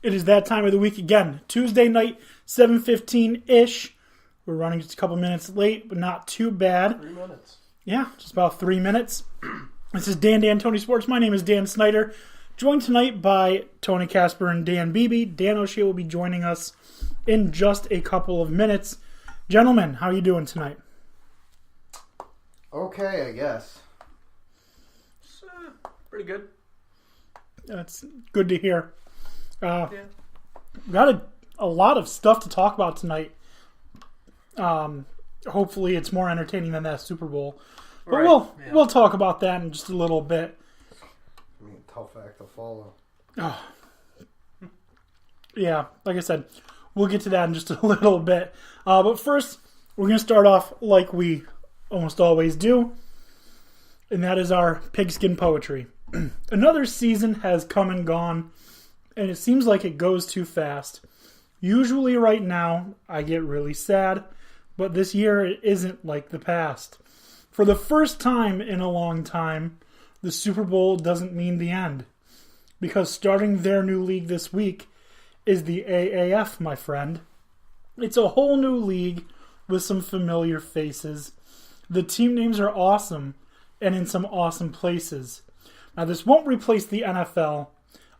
It is that time of the week again. Tuesday night, 7:15-ish. We're running just a couple minutes late, but not too bad. 3 minutes. Yeah, just about 3 minutes. This is Dan Tony Sports. My name is Dan Snyder. Joined tonight by Tony Casper and Dan Beebe. Dan O'Shea will be joining us in just a couple of minutes. Gentlemen, how are you doing tonight? Okay, I guess. It's, pretty good. That's good to hear. Yeah. Got a lot of stuff to talk about tonight. Hopefully it's more entertaining than that Super Bowl. But Right, we'll talk about that in just a little bit. I mean, tough act to follow. Yeah, like I said, we'll get to that in just a little bit. But first, we're going to start off like we almost always do, and that is our pigskin poetry. Another season has come and gone, and it seems like it goes too fast. Usually right now, I get really sad, but this year it isn't like the past. For the first time in a long time, the Super Bowl doesn't mean the end. Because starting their new league this week is the AAF, my friend. It's a whole new league with some familiar faces. The team names are awesome and in some awesome places. Now, this won't replace the NFL.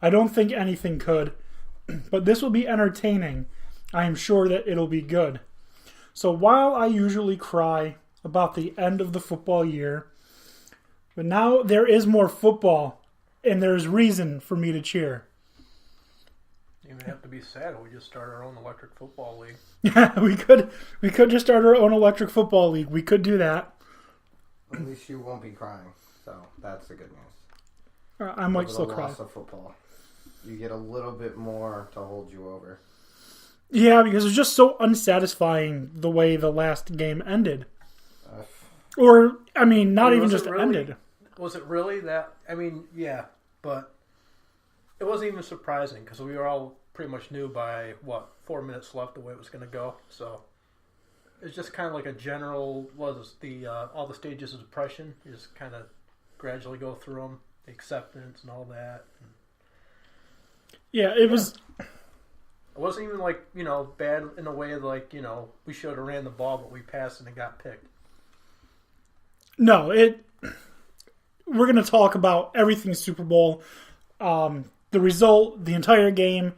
I don't think anything could. But this will be entertaining. I am sure that it'll be good. So while I usually cry about the end of the football year, but now there is more football, and there's reason for me to cheer. You even have to be sad. We just started our own electric football league. Yeah, we could just start our own electric football league. We could do that. At least you won't be crying, so that's the good news. I might Over still the cry. loss of football, you get a little bit more to hold you over. Yeah, because it's just so unsatisfying the way the last game ended. Or, I mean, not even just ended. Was it really that? I mean, yeah, but it wasn't even surprising because we were all pretty much knew by, 4 minutes left the way it was going to go. So it's just kind of like a general, all the stages of depression. You just kind of gradually go through them, the acceptance and all that. Yeah, it was... It wasn't even bad in a way we should have ran the ball, but we passed and it got picked. No, we're going to talk about everything Super Bowl, the result, the entire game,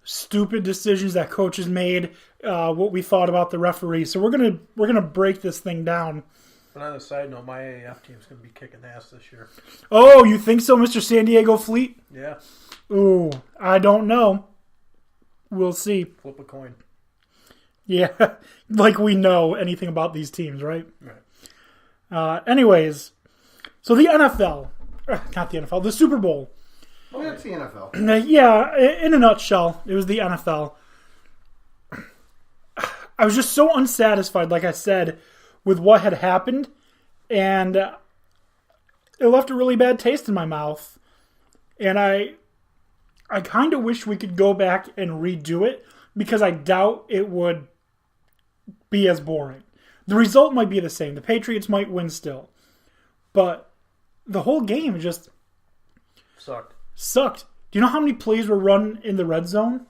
stupid decisions that coaches made, what we thought about the referee. So we're gonna break this thing down. But on a side note, my AAF team's going to be kicking ass this year. Oh, you think so, Mr. San Diego Fleet? Yeah. Ooh, I don't know. We'll see. Flip a coin. Yeah, like we know anything about these teams, right? Right. Anyways, so the NFL, not the NFL, the Super Bowl. Oh, that's the NFL. Yeah, in a nutshell, it was the NFL. I was just so unsatisfied, like I said, with what had happened, and it left a really bad taste in my mouth. And I kind of wish we could go back and redo it, because I doubt it would be as boring. The result might be the same. The Patriots might win still. But the whole game just sucked. Do you know how many plays were run in the red zone?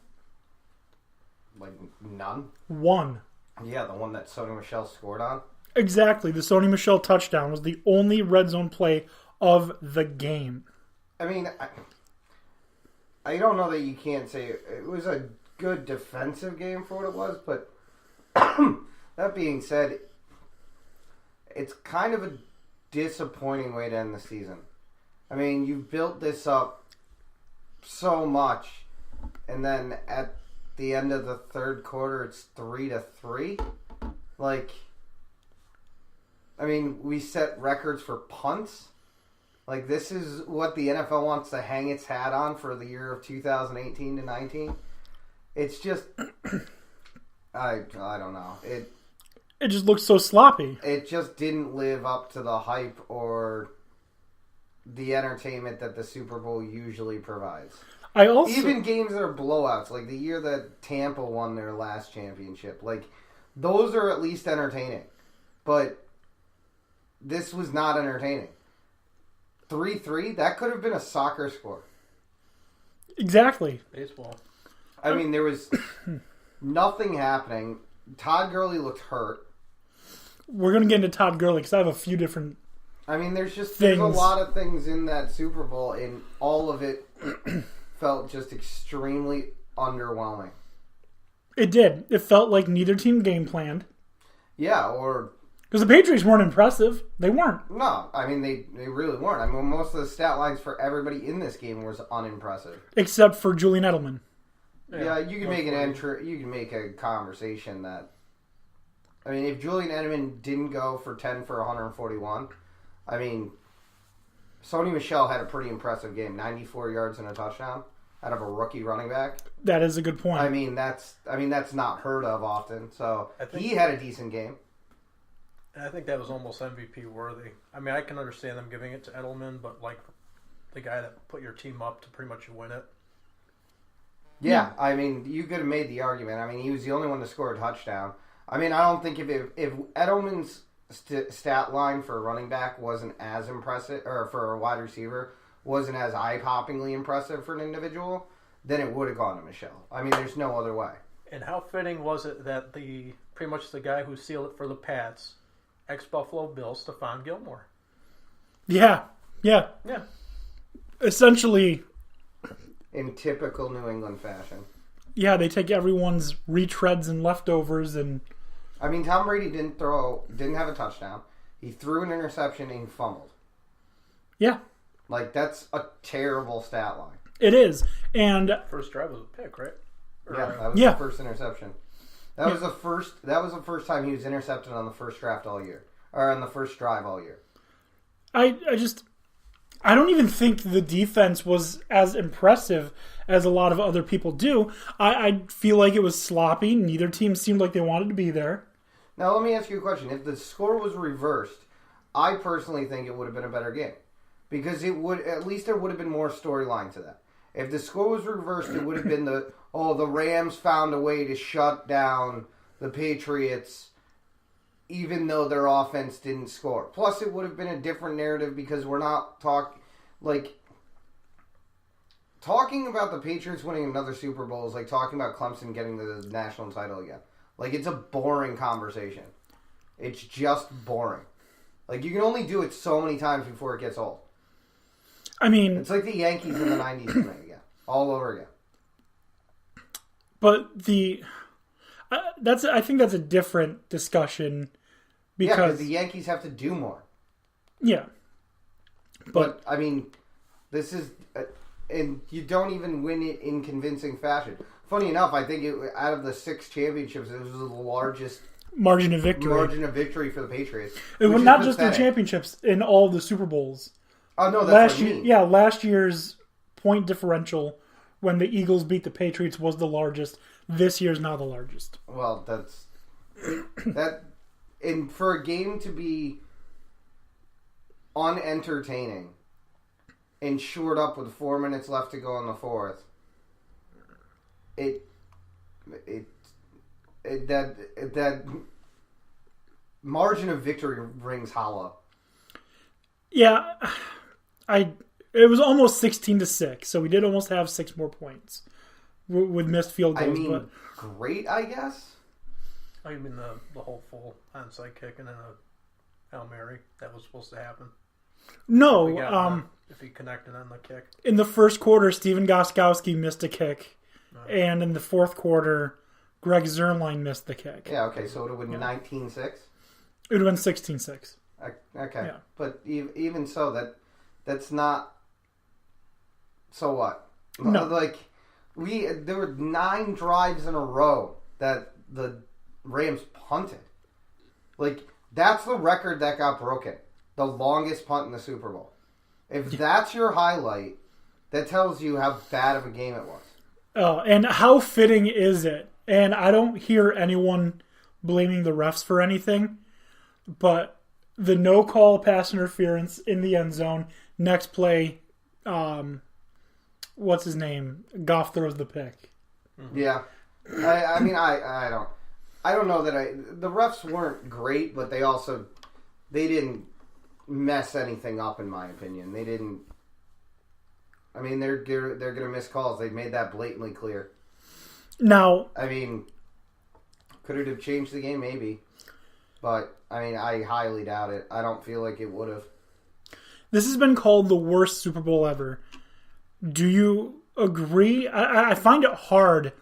Like, none? One. Yeah, the one that Sony Michel scored on? Exactly. The Sony Michel touchdown was the only red zone play of the game. I mean, I don't know that you can't say it was a good defensive game for what it was, but that being said, it's kind of a disappointing way to end the season. I mean, you've built this up so much, and then at the end of the third quarter, it's 3-3. Like, I mean, we set records for punts. Like, this is what the NFL wants to hang its hat on for the year of 2018 to 19. It's just, I don't know. It just looks so sloppy. It just didn't live up to the hype or the entertainment that the Super Bowl usually provides. Even games that are blowouts, like the year that Tampa won their last championship, like, those are at least entertaining. But this was not entertaining. 3-3, that could have been a soccer score. Exactly. Baseball. I mean, there was nothing happening. Todd Gurley looked hurt. We're going to get into Todd Gurley because I have a few different... I mean, there's a things. lot of things in that Super Bowl, and all of it felt just extremely underwhelming. It did. It felt like neither team game planned. Yeah, or... Because the Patriots weren't impressive. They weren't. No, I mean, they really weren't. I mean, most of the stat lines for everybody in this game was unimpressive. Except for Julian Edelman. Yeah, you can make an entry. You can make a conversation that... I mean, if Julian Edelman didn't go for 10 for 141, I mean, Sony Michel had a pretty impressive game. 94 yards and a touchdown out of a rookie running back. That is a good point. I mean, that's not heard of often. So he had a decent game. And I think that was almost MVP worthy. I mean, I can understand them giving it to Edelman, but like the guy that put your team up to pretty much win it. Yeah, I mean, you could have made the argument. I mean, he was the only one to score a touchdown. I mean, I don't think if Edelman's stat line for a running back wasn't as impressive, or for a wide receiver wasn't as eye-poppingly impressive for an individual, then it would have gone to Michel. I mean, there's no other way. And how fitting was it that pretty much the guy who sealed it for the Pats, ex-Buffalo Bills, Stephon Gilmore. Yeah. Essentially, in typical New England fashion. Yeah, they take everyone's retreads and leftovers and... I mean, Tom Brady didn't have a touchdown. He threw an interception and he fumbled. Yeah. Like, that's a terrible stat line. It is. And... First drive was a pick, right? That was the first interception. That was the first time he was intercepted on the first draft all year. Or on the first drive all year. I don't even think the defense was as impressive as a lot of other people do. I feel like it was sloppy. Neither team seemed like they wanted to be there. Now, let me ask you a question. If the score was reversed, I personally think it would have been a better game. Because at least there would have been more storyline to that. If the score was reversed, it would have been the Rams found a way to shut down the Patriots even though their offense didn't score. Plus, it would have been a different narrative because we're not talking about the Patriots winning another Super Bowl is like talking about Clemson getting the national title again. Like, it's a boring conversation. It's just boring. Like, you can only do it so many times before it gets old. I mean... It's like the Yankees in the 90s doing it again. All over again. But I think that's a different discussion because the Yankees have to do more. Yeah. But I mean, this is... and you don't even win it in convincing fashion. Funny enough, I think out of the 6 championships, it was the largest margin of victory for the Patriots. It was not just their championships, in all the Super Bowls. Oh, no, that's what I mean. Yeah, last year's point differential when the Eagles beat the Patriots was the largest. This year's not the largest. Well, and for a game to be unentertaining and shored up with 4 minutes left to go in the fourth, that margin of victory rings hollow. Yeah, it was almost 16-6, so we did almost have 6 more points with missed field goals. I mean, great, I guess. Oh, you mean the whole full onside kick and then a Hail Mary that was supposed to happen? No, if he connected on the kick. In the first quarter, Steven Gostkowski missed a kick, and in the fourth quarter, Greg Zerline missed the kick. Yeah, okay, so it would have been 19-6? It would have been 16-6. Okay, yeah. But even so, that's not... So what? No. Like, there were 9 drives in a row that the Rams punted. Like, that's the record that got broken. The longest punt in the Super Bowl. If that's your highlight, that tells you how bad of a game it was. Oh, and how fitting is it? And I don't hear anyone blaming the refs for anything, but the no-call pass interference in the end zone, next play, what's his name? Goff throws the pick. Yeah. I mean, I don't know that the refs weren't great, but they didn't mess anything up, in my opinion. They didn't. I mean, they're going to miss calls. They made that blatantly clear. Now, I mean, could it have changed the game? Maybe. But, I mean, I highly doubt it. I don't feel like it would have. this has been called the worst Super Bowl ever. Do you agree? I find it hard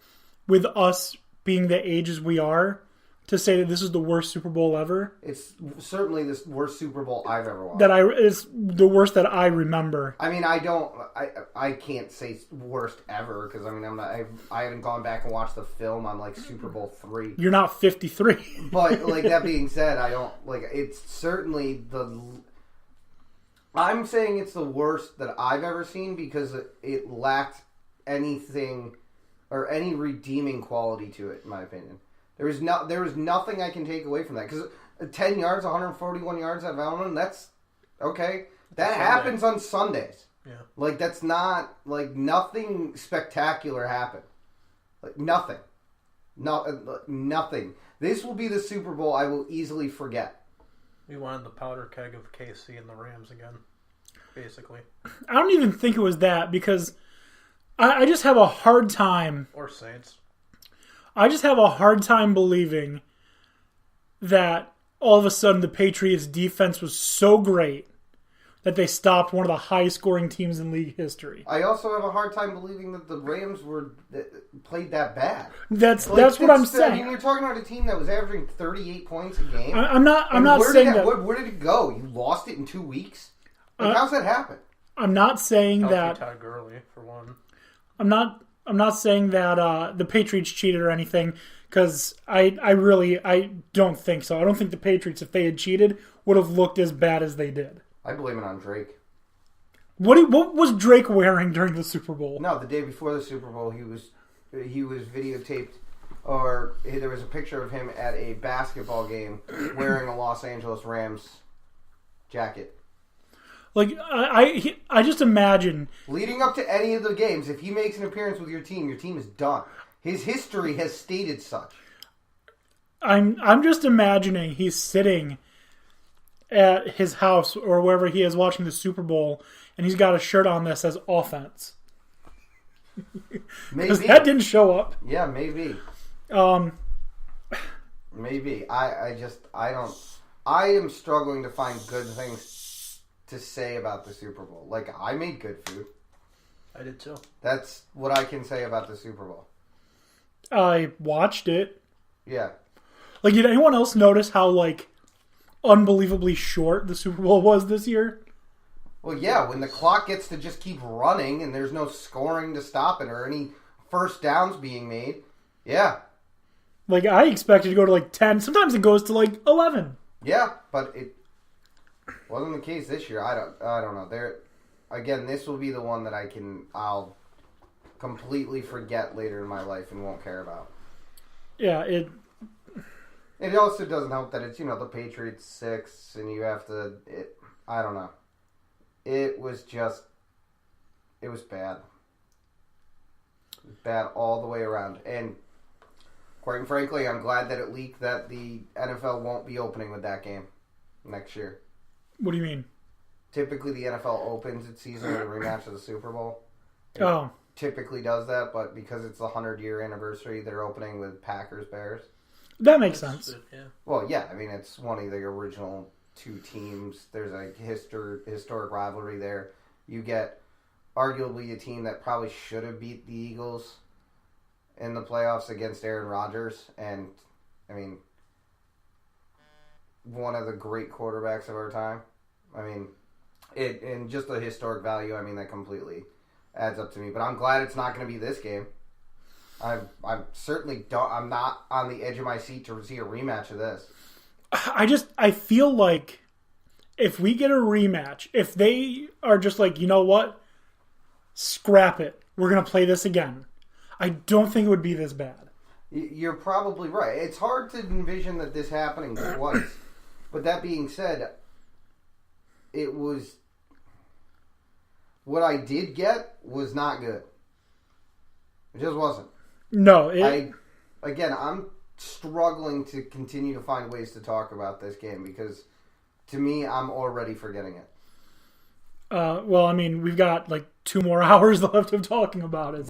with us being the ages we are to say that this is the worst Super Bowl ever. It's certainly the worst Super Bowl I've ever watched. It's the worst that I remember. I mean, I can't say worst ever because I mean I haven't gone back and watched the film on like Super Bowl 3. You're not 53. But like that being said, I don't like it's certainly I'm saying it's the worst that I've ever seen because it lacked anything or any redeeming quality to it, in my opinion. There was nothing I can take away from that because 10 yards, 141 yards at Valmont, that's okay. That happens on Sundays. Yeah. Like that's not like nothing spectacular happened. Like nothing. Nothing. This will be the Super Bowl I will easily forget. We wanted the powder keg of KC and the Rams again, basically. I don't even think it was that because I just have a hard time. Or Saints. I just have a hard time believing that all of a sudden the Patriots' defense was so great that they stopped one of the highest scoring teams in league history. I also have a hard time believing that the Rams played that bad. That's what I'm saying. I mean, you're talking about a team that was averaging 38 points a game. I'm not saying that. Where did it go? You lost it in 2 weeks? Like, how's that happen? I'm not saying that. Todd Gurley, for one. I'm not saying that the Patriots cheated or anything because I don't think so. I don't think the Patriots, if they had cheated, would have looked as bad as they did. I blame it on Drake. What was Drake wearing during the Super Bowl? No, the day before the Super Bowl, he was videotaped, or there was a picture of him at a basketball game wearing a Los Angeles Rams jacket. Like I just imagine leading up to any of the games, if he makes an appearance with your team is done. His history has stated such. I'm just imagining he's sitting at his house or wherever he is watching the Super Bowl, and he's got a shirt on that says offense. Because Maybe that didn't show up. Yeah, maybe. Maybe. I am struggling to find good things to say about the Super Bowl. Like, I made good food. I did too. That's what I can say about the Super Bowl. I watched it. Yeah. Like, did anyone else notice how, like, unbelievably short the Super Bowl was this year? Well, yeah, when the clock gets to just keep running and there's no scoring to stop it or any first downs being made, yeah. Like, I expected to go to, like, 10. Sometimes it goes to, like, 11. Yeah, but it wasn't the case this year. I don't know. Again, this will be the one that I'll completely forget later in my life and won't care about. Yeah, It also doesn't help that it's, the Patriots 6 and you have to, I don't know. It was bad. Bad all the way around. And quite frankly, I'm glad that it leaked that the NFL won't be opening with that game next year. What do you mean? Typically, the NFL opens its season with a rematch of the Super Bowl. Oh. Typically does that, but because it's the 100-year anniversary, they're opening with Packers-Bears. That makes sense. Yeah. Well, yeah, I mean, it's one of the original two teams. There's a historic rivalry there. You get arguably a team that probably should have beat the Eagles in the playoffs against Aaron Rodgers. And, I mean, one of the great quarterbacks of our time. I mean, and just the historic value, I mean, that completely adds up to me. But I'm glad it's not going to be this game. I'm not on the edge of my seat to see a rematch of this. I feel like if we get a rematch, if they are just like, you know what? Scrap it. We're going to play this again. I don't think it would be this bad. You're probably right. It's hard to envision that this happening twice. But that being said, it was... What I did get was not good. It just wasn't. No. I'm struggling to continue to find ways to talk about this game because, to me, I'm already forgetting it. Well, I mean, we've got like 2 more hours left of talking about it.